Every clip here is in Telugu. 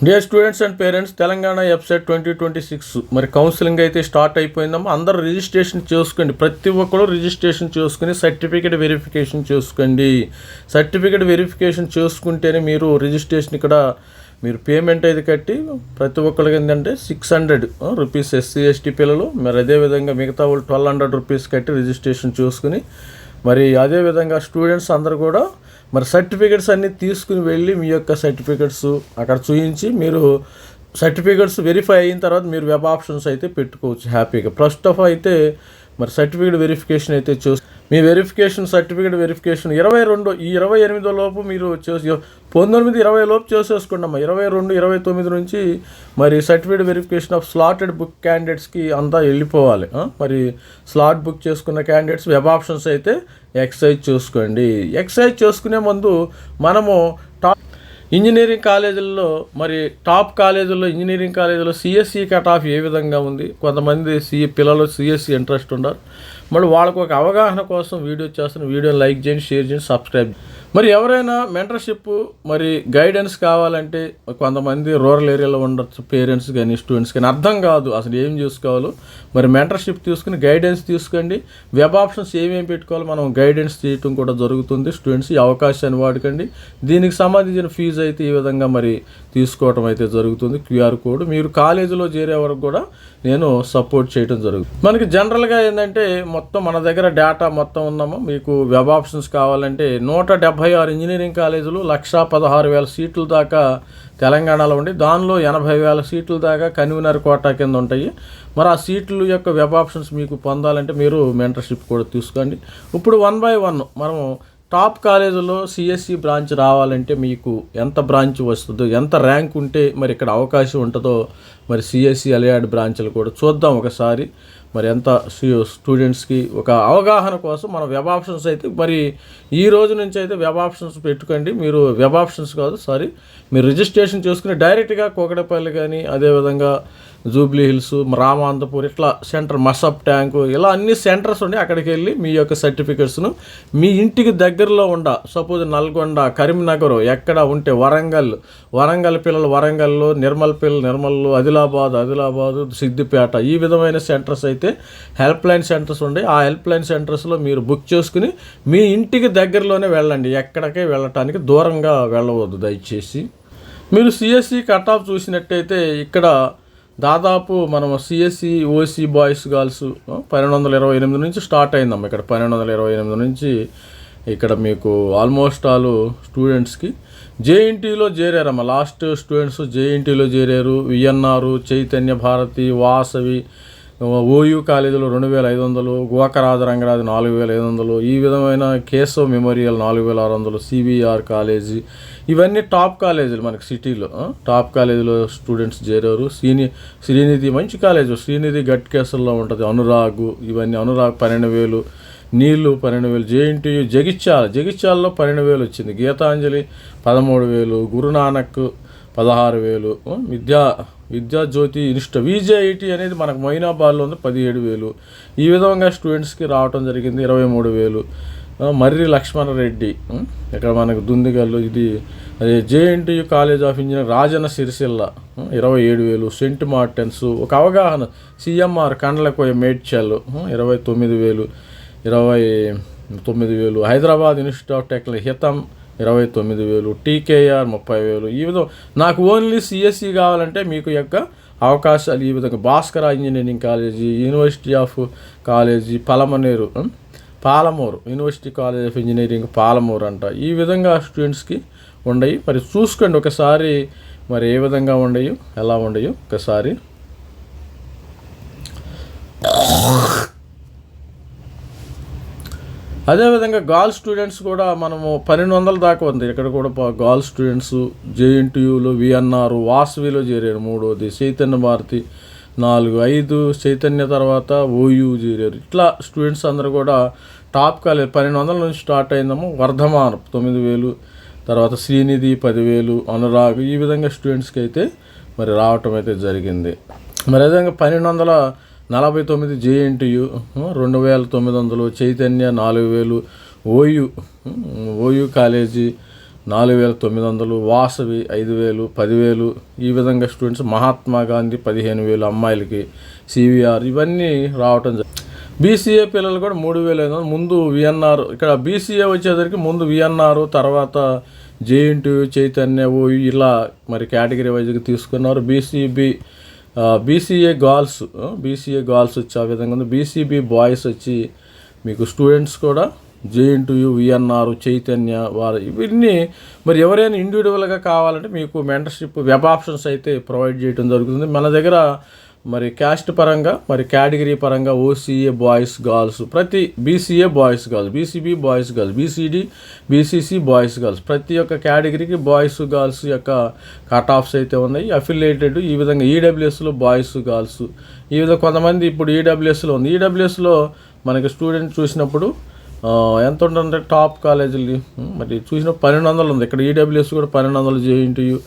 Dear students and parents, Telangana website 2026 మరి కౌన్సిలింగ్ అయితే స్టార్ట్ అయిపోయిందమ్మా. అందరూ రిజిస్ట్రేషన్ చేసుకోండి. ప్రతి ఒక్కరు రిజిస్ట్రేషన్ చేసుకుని సర్టిఫికేట్ వెరిఫికేషన్ చేసుకోండి. సర్టిఫికేట్ వెరిఫికేషన్ చేసుకుంటేనే మీరు రిజిస్ట్రేషన్ ఇక్కడ మీరు పేమెంట్ అయితే కట్టి ప్రతి ఒక్కరికి ఏంటంటే 600 రూపీస్ ఎస్సీ ఎస్టీ పిల్లలు, మరి అదేవిధంగా మిగతా వాళ్ళు 1200 రూపీస్ కట్టి రిజిస్ట్రేషన్ చేసుకుని మరి అదేవిధంగా స్టూడెంట్స్ అందరూ కూడా మరి సర్టిఫికెట్స్ అన్నీ తీసుకుని వెళ్ళి మీ యొక్క సర్టిఫికెట్స్ అక్కడ చూపించి మీరు సర్టిఫికెట్స్ వెరిఫై అయిన తర్వాత మీరు వెబ్ ఆప్షన్స్ అయితే పెట్టుకోవచ్చు హ్యాపీగా. ఫస్ట్ ఆఫ్ అయితే మరి సర్టిఫికేట్ వెరిఫికేషన్ అయితే మీ వెరిఫికేషన్ సర్టిఫికేట్ వెరిఫికేషన్ 22 ఈ 28 లోపు మీరు 19, 20 లోపు చేసేసుకోండి అమ్మా. 22, 29 నుంచి మరి certificate verification of slotted book క్యాండిడేట్స్కి అంతా వెళ్ళిపోవాలి. మరి స్లాట్ బుక్ చేసుకున్న క్యాండిడేట్స్ వెబ్ ఆప్షన్స్ అయితే ఎక్సైజ్ చేసుకోండి. ఎక్సైజ్ చేసుకునే ముందు మనము ఇంజనీరింగ్ కాలేజీల్లో మరి టాప్ కాలేజీల్లో ఇంజనీరింగ్ కాలేజీలో సిఎస్సి కట్ ఆఫ్ ఏ విధంగా ఉంది, కొంతమంది పిల్లలు సిఎస్సి ఇంట్రెస్ట్ ఉన్నారు. మళ్ళీ వాళ్ళకు ఒక అవగాహన కోసం వీడియో చేస్తున్న వీడియోని లైక్ చేయండి, షేర్ చేయండి, సబ్స్క్రైబ్. మరి ఎవరైనా మెంటర్షిప్ మరి గైడెన్స్ కావాలంటే కొంతమంది రూరల్ ఏరియాలో ఉండొచ్చు పేరెంట్స్ కానీ స్టూడెంట్స్ కానీ అర్థం కాదు అసలు ఏం చూసుకోవాలో. మరి మెంటర్షిప్ తీసుకుని గైడెన్స్ తీసుకోండి. వెబ్ ఆప్షన్స్ ఏమేమి పెట్టుకోవాలో మనం గైడెన్స్ చేయటం కూడా జరుగుతుంది. స్టూడెంట్స్ ఈ అవకాశాన్ని వాడుకోండి. దీనికి సంబంధించిన ఫీజు అయితే ఈ విధంగా మరి తీసుకోవడం అయితే జరుగుతుంది. క్యూఆర్ కోడ్ మీరు కాలేజీలో చేరే వరకు కూడా నేను సపోర్ట్ చేయడం జరుగుతుంది. మనకి జనరల్గా ఏంటంటే మొత్తం మన దగ్గర డేటా మొత్తం ఉన్నాము. మీకు వెబ్ ఆప్షన్స్ కావాలంటే 176 ఇంజనీరింగ్ కాలేజీలు 116,000 సీట్ల దాకా తెలంగాణలో ఉండి దానిలో 80,000 సీట్ల దాకా కన్వీనర్ కోటా కింద ఉంటాయి. మరి ఆ సీట్ల యొక్క వెబ్ ఆప్షన్స్ మీకు పొందాలంటే మీరు మెంటర్షిప్ కూడా తీసుకోండి. ఇప్పుడు 1 by 1 మనము టాప్ కాలేజీలో సిఎస్సి బ్రాంచ్ రావాలంటే మీకు ఎంత బ్రాంచ్ వస్తుందో, ఎంత ర్యాంక్ ఉంటే మరి ఇక్కడ అవకాశం ఉంటుందో మరి సిఎస్సి అలయాడ్ బ్రాంచ్లు కూడా చూద్దాం ఒకసారి. మరి ఎంత స్టూడెంట్స్కి ఒక అవగాహన కోసం మన వెబ్ ఆప్షన్స్ అయితే మరి ఈ రోజు నుంచి అయితే వెబ్ ఆప్షన్స్ పెట్టుకోండి. మీరు వెబ్ ఆప్షన్స్ కాదు మీరు రిజిస్ట్రేషన్ చేసుకుని డైరెక్ట్గా కోకడపల్లి కానీ అదేవిధంగా జూబ్లీ హిల్స్, రామాంతపూర్ ఇట్లా సెంటర్, మసప్ ట్యాంకు ఇలా అన్ని సెంటర్స్ ఉండి అక్కడికి వెళ్ళి మీ యొక్క సర్టిఫికెట్స్ను మీ ఇంటికి దగ్గరలో సపోజ్ నల్గొండ, కరీంనగర్ ఎక్కడ ఉంటే వరంగల్ పిల్లలు వరంగల్లో, నిర్మల్ పిల్లలు నిర్మల్లో, ఆదిలాబాదు, సిద్దిపేట ఈ విధమైన సెంటర్స్ అయితే హెల్ప్ లైన్ సెంటర్స్ ఉండే ఆ హెల్ప్ లైన్ సెంటర్స్లో మీరు బుక్ చేసుకుని మీ ఇంటికి దగ్గరలోనే వెళ్ళండి. ఎక్కడికే వెళ్ళటానికి దూరంగా వెళ్ళవద్దు దయచేసి. మీరు సిఎస్సి కట్ ఆఫ్ చూసినట్టయితే ఇక్కడ దాదాపు మనం సిఎస్సి ఓసీ బాయ్స్ గర్ల్స్ 1228 నుంచి స్టార్ట్ అయిందమ్మ. ఇక్కడ 1228 నుంచి ఇక్కడ మీకు ఆల్మోస్ట్ ఆల్ స్టూడెంట్స్కి జేఎన్టీలో చేరారమ్మ. లాస్ట్ స్టూడెంట్స్ జేఎన్టీలో చేరారు. విఎన్ఆర్, చైతన్య భారతి, వాసవి, ఓయూ కాలేజీలో 2,500, గోకరాజ రంగరాజు 4,500, ఈ విధమైన కేశవ్ మెమోరియల్ 4,600, సిబిఆర్ కాలేజీ ఇవన్నీ టాప్ కాలేజీలు మనకి సిటీలో. టాప్ కాలేజీలో స్టూడెంట్స్ చేరారు. శ్రీనిధి మంచి కాలేజీ, శ్రీనిధి గట్కేసర్లో ఉంటుంది. అనురాగ్ ఇవన్నీ 12,000, నీళ్ళు 12,000, జేఎన్టీయు జగిత్యాలలో 12,000 వచ్చింది. గీతాంజలి 13,000, గురునానక్ 16,000, విద్యాజ్యోతి విజేఐటి అనేది మనకు మొయినాబాద్లో ఉంది 17,000. ఈ విధంగా స్టూడెంట్స్కి రావడం జరిగింది. 23,000. మర్రి లక్ష్మణరెడ్డి ఇక్కడ మనకు దుందిగల్లు ఇది అదే JNTU college of engineering Rajanna Sircilla 27,000. Saint Martin's ఒక అవగాహన CMR Kandlakoya Medchal 29,000. Hyderabad institute of technology HITAM 29,000. TKR 30,000. ఈ విధంగా నాకు ఓన్లీ సిఎస్సి కావాలంటే మీకు యొక్క అవకాశాలు ఈ విధంగా Bhaskara engineering college, university of college Palamuru, university college of engineering Palamuru అంట. ఈ విధంగా స్టూడెంట్స్కి ఉండయి. మరి చూసుకోండి ఒకసారి మరి ఏ విధంగా ఉండయో ఎలా ఉండయో ఒకసారి. అదేవిధంగా గర్ల్స్ స్టూడెంట్స్ కూడా మనము 1,200 దాకా ఉంది. ఇక్కడ కూడా గర్ల్స్ స్టూడెంట్స్ జేఎన్టీయూలో, విఎన్ఆర్, వాసవిలో చేరారు. 3వది చైతన్య భారతి 4, 5 చైతన్య తర్వాత ఓయూ చేరారు. ఇట్లా స్టూడెంట్స్ అందరూ కూడా టాప్ కాలేజ్ 1,200 నుంచి స్టార్ట్ అయిందేమో. వర్ధమాన్ 9,000, తర్వాత శ్రీనిధి 10,000, అనురాగ్ ఈ విధంగా స్టూడెంట్స్కి అయితే మరి రావటం అయితే జరిగింది. మరి అదేవిధంగా 1,249 JNTU 2,900, Chaitanya 4,000, OU college 4,900, Vasavi 5,000, 10,000 ఈ విధంగా స్టూడెంట్స్. మహాత్మా గాంధీ 15,000 అమ్మాయిలకి, సివిఆర్ ఇవన్నీ రావటం జరిగింది. బీసీఏ పిల్లలు కూడా 3,500. ముందు విఎన్ఆర్, ఇక్కడ బీసీఏ వచ్చేసరికి ముందు విఎన్ఆర్, తర్వాత జేఎన్టీయూ, చైతన్య, ఓయూ ఇలా మరి కేటగిరీ వైజ్గా తీసుకున్నారు. బీసీఏ గర్ల్స్ వచ్చి ఆ విధంగా ఉంది. బీసీబీ బాయ్స్ వచ్చి మీకు స్టూడెంట్స్ కూడా జేఎన్టీయూ, విఎన్ఆర్, చైతన్య వారు ఇవన్నీ. మరి ఎవరైనా ఇండివిజువల్గా కావాలంటే మీకు మెంటర్షిప్ వెబ్ ఆప్షన్స్ అయితే ప్రొవైడ్ చేయడం జరుగుతుంది. మన దగ్గర మరి క్యాస్ట్ పరంగా, మరి కేటగిరీ పరంగా ఓసీఏ బాయ్స్ గర్ల్స్, ప్రతి BCA boys girls, BCB boys girls, BCD, BCC boys girls, ప్రతి ఒక్క కేటగిరీకి బాయ్స్ గర్ల్స్ యొక్క కట్ ఆఫ్స్ అయితే ఉన్నాయి. అఫిలియేటెడ్ ఈ విధంగా ఈడబ్ల్యూఎస్లో బాయ్స్ గర్ల్స్ ఈ విధంగా కొంతమంది ఇప్పుడు ఈడబ్ల్యూఎస్లో ఉంది. ఈడబ్ల్యూఎస్లో మనకి స్టూడెంట్ చూసినప్పుడు ఎంత ఉంటుందంటే టాప్ కాలేజీలు మరి చూసినప్పుడు 1,200 ఉంది. ఇక్కడ ఈడబ్ల్యూఎస్ కూడా 1,200, జేఎన్టీయూ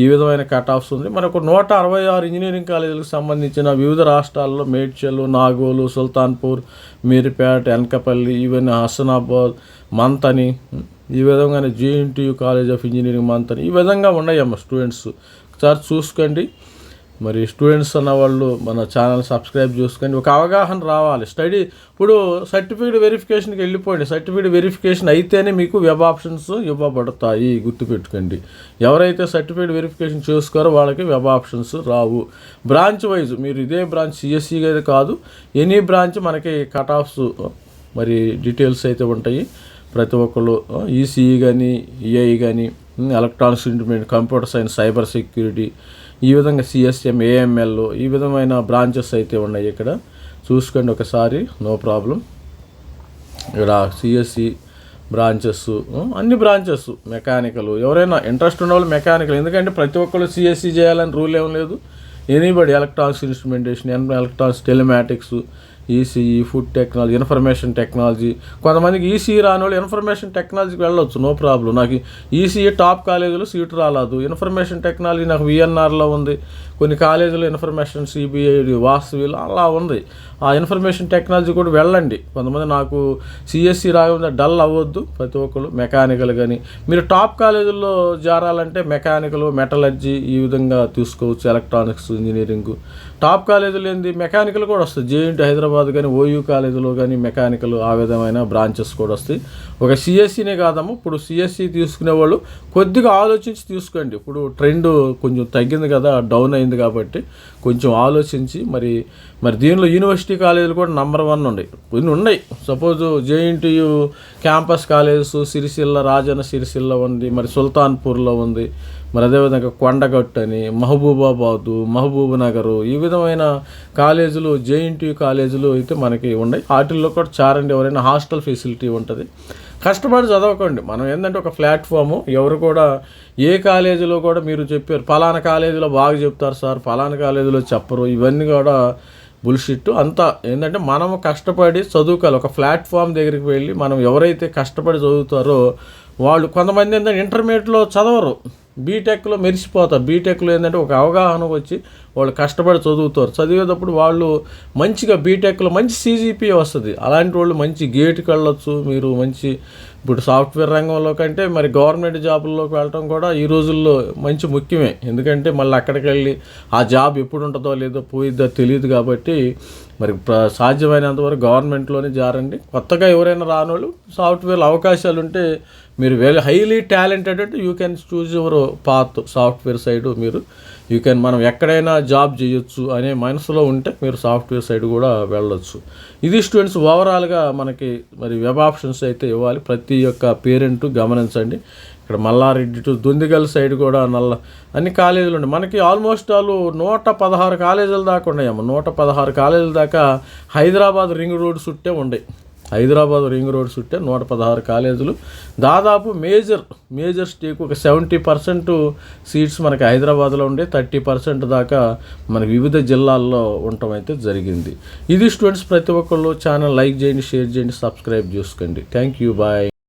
ఈ విధమైన కట్ ఆఫ్స్ ఉంది. మనకు 166 ఇంజనీరింగ్ కాలేజీలకు సంబంధించిన వివిధ రాష్ట్రాల్లో మేడ్చల్, నాగోలు, సుల్తాన్పూర్, మీర్పేట్, ఎన్కపల్లి, ఈవెన్ హసనాబాద్, మంతని ఈ విధంగానే JNTU college of engineering Manthani ఈ విధంగా ఉన్నాయమ్మ స్టూడెంట్స్. ఒకసారి చూసుకోండి. మరి స్టూడెంట్స్ అన్నవాళ్ళు మన ఛానల్ సబ్స్క్రైబ్ చేసుకొని ఒక అవగాహన రావాలి. స్టడీ ఇప్పుడు సర్టిఫికేట్ వెరిఫికేషన్కి వెళ్ళిపోండి. సర్టిఫికేట్ వెరిఫికేషన్ అయితేనే మీకు వెబ్ ఆప్షన్స్ ఇవ్వబడతాయి, గుర్తుపెట్టుకోండి. ఎవరైతే సర్టిఫికేట్ వెరిఫికేషన్ చేసుకోరో వాళ్ళకి వెబ్ ఆప్షన్స్ రావు. బ్రాంచ్ వైజ్ మీరు ఇదే బ్రాంచ్ సిఎస్సి కాదు, ఎనీ బ్రాంచ్ మనకి కట్ ఆఫ్స్ మరి డీటెయిల్స్ అయితే ఉంటాయి. ప్రతి ఒక్కళ్ళు ఈసీఈ కానీ, ఈఐ కానీ, electronics intermediate, computer science, cyber security ఈ విధంగా సిఎస్ఎం, ఏఎంఎల్ ఈ విధమైన బ్రాంచెస్ అయితే ఉన్నాయి. ఇక్కడ చూసుకోండి ఒకసారి, నో ప్రాబ్లం. ఇక్కడ సిఎస్సి బ్రాంచెస్, అన్ని బ్రాంచెస్, మెకానికల్ ఎవరైనా ఇంట్రెస్ట్ ఉన్న వాళ్ళు మెకానికల్, ఎందుకంటే ప్రతి ఒక్కళ్ళు సిఎస్సి చేయాలని రూల్ ఏం లేదు. Anybody electronics instrumentation, electronics, telematics, ECE, food technology, information technology. కొంతమందికి ఈసీఈ రాని వాళ్ళు ఇన్ఫర్మేషన్ టెక్నాలజీకి వెళ్ళొచ్చు, నో ప్రాబ్లం. నాకు ఈసీఈ టాప్ కాలేజీలో సీటు రాలేదు. ఇన్ఫర్మేషన్ టెక్నాలజీ నాకు విఎన్ఆర్లో ఉంది, కొన్ని కాలేజీలో ఇన్ఫర్మేషన్ సిబిఐ, వాసవిలో అలా ఉంది. ఆ ఇన్ఫర్మేషన్ టెక్నాలజీ కూడా వెళ్ళండి. కొంతమంది నాకు సిఎస్సి రాకుండా డల్ అవ్వద్దు. ప్రతి ఒక్కరు మెకానికల్ కానీ మీరు టాప్ కాలేజీల్లో జారాలంటే మెకానికల్, మెటలర్జీ ఈ విధంగా తీసుకోవచ్చు. ఎలక్ట్రానిక్స్ ఇంజనీరింగ్ టాప్ కాలేజీలు ఏంది మెకానికల్ కూడా వస్తుంది. జేఎన్టీ హైదరాబాద్ కానీ, ఓయూ కాలేజీలో కానీ మెకానికల్ ఆ విధమైన బ్రాంచెస్ కూడా వస్తాయి. ఒక సిఎస్సినే కాదమ్మా, ఇప్పుడు సిఎస్సి తీసుకునే వాళ్ళు కొద్దిగా ఆలోచించి తీసుకోండి. ఇప్పుడు ట్రెండ్ కొంచెం తగ్గింది కదా, డౌన్ అయింది కాబట్టి కొంచెం ఆలోచించి మరి దీనిలో యూనివర్సిటీ కాలేజీలు కూడా నెంబర్ 1 ఉన్నాయి, కొన్ని ఉన్నాయి. Suppose JNTU campus colleges Sircilla, Rajanna Sircilla ఉంది, మరి సుల్తాన్పూర్లో ఉంది, మరి అదేవిధంగా కొండగట్టు అని, మహబూబాబాదు, మహబూబ్ నగరు ఈ విధమైన కాలేజీలు జేఎన్టీయూ కాలేజీలు అయితే మనకి ఉన్నాయి. వాటిల్లో కూడా చారండి. ఎవరైనా హాస్టల్ ఫెసిలిటీ ఉంటుంది. కష్టపడి చదవకండి. మనం ఏంటంటే ఒక ప్లాట్ఫాము, ఎవరు కూడా ఏ కాలేజీలో కూడా మీరు చెప్పారు ఫలానా కాలేజీలో బాగా చెప్తారు సార్, ఫలానా కాలేజీలో చెప్పరు, ఇవన్నీ కూడా బుల్షిట్. అంతా ఏంటంటే మనము కష్టపడి చదువుకోవాలి. ఒక ప్లాట్ఫామ్ దగ్గరికి వెళ్ళి మనం ఎవరైతే కష్టపడి చదువుతారో వాళ్ళు, కొంతమంది ఏంటంటే ఇంటర్మీడియట్లో చదవరు, బీటెక్లో మెరిసిపోతారు. బీటెక్లో ఏంటంటే ఒక అవగాహన వచ్చి వాళ్ళు కష్టపడి చదువుతారు. చదివేటప్పుడు వాళ్ళు మంచిగా బీటెక్లో మంచి సీజీపీఏ వస్తుంది. అలాంటి వాళ్ళు మంచి గేట్కి వెళ్ళొచ్చు. మీరు మంచి ఇప్పుడు సాఫ్ట్వేర్ రంగంలో కంటే మరి గవర్నమెంట్ జాబుల్లోకి వెళ్ళటం కూడా ఈ రోజుల్లో మంచి ముఖ్యమే. ఎందుకంటే మళ్ళీ అక్కడికి వెళ్ళి ఆ జాబ్ ఎప్పుడు ఉంటుందో లేదో పోయిద్దో తెలియదు. కాబట్టి మరి సాధ్యమైనంతవరకు గవర్నమెంట్లోనే జారండి. కొత్తగా ఎవరైనా రానోళ్ళు సాఫ్ట్వేర్ అవకాశాలు ఉంటే మీరు హైలీ టాలెంటెడ్ అంటే you can choose your path software side. మనం ఎక్కడైనా జాబ్ చేయొచ్చు అనే మనసులో ఉంటే మీరు సాఫ్ట్వేర్ సైడ్ కూడా వెళ్ళొచ్చు. ఇది స్టూడెంట్స్ ఓవరాల్గా మనకి మరి వెబ్ ఆప్షన్స్ అయితే ఇవ్వాలి. ప్రతి ఒక్క పేరెంట్ గమనించండి. ఇక్కడ మల్లారెడ్డి టు దుందిగల్ సైడ్ కూడా అన్ని కాలేజీలు ఉన్నాయి. మనకి ఆల్మోస్ట్ 116 కాలేజీల దాకా ఉన్నాయమ్మ. 116 కాలేజీల దాకా హైదరాబాద్ రింగ్ రోడ్ చుట్టే ఉన్నాయి. 116 కాలేజీలు. దాదాపు మేజర్ స్టేక్ ఒక 70% సీట్స్ మనకి హైదరాబాద్లో ఉండే, 30% దాకా మనకి వివిధ జిల్లాల్లో ఉండటం అయితే జరిగింది. ఇది స్టూడెంట్స్, ప్రతి ఒక్కళ్ళు ఛానల్ లైక్ చేయండి, షేర్ చేయండి, సబ్స్క్రైబ్ చేసుకోండి. Thank you, bye.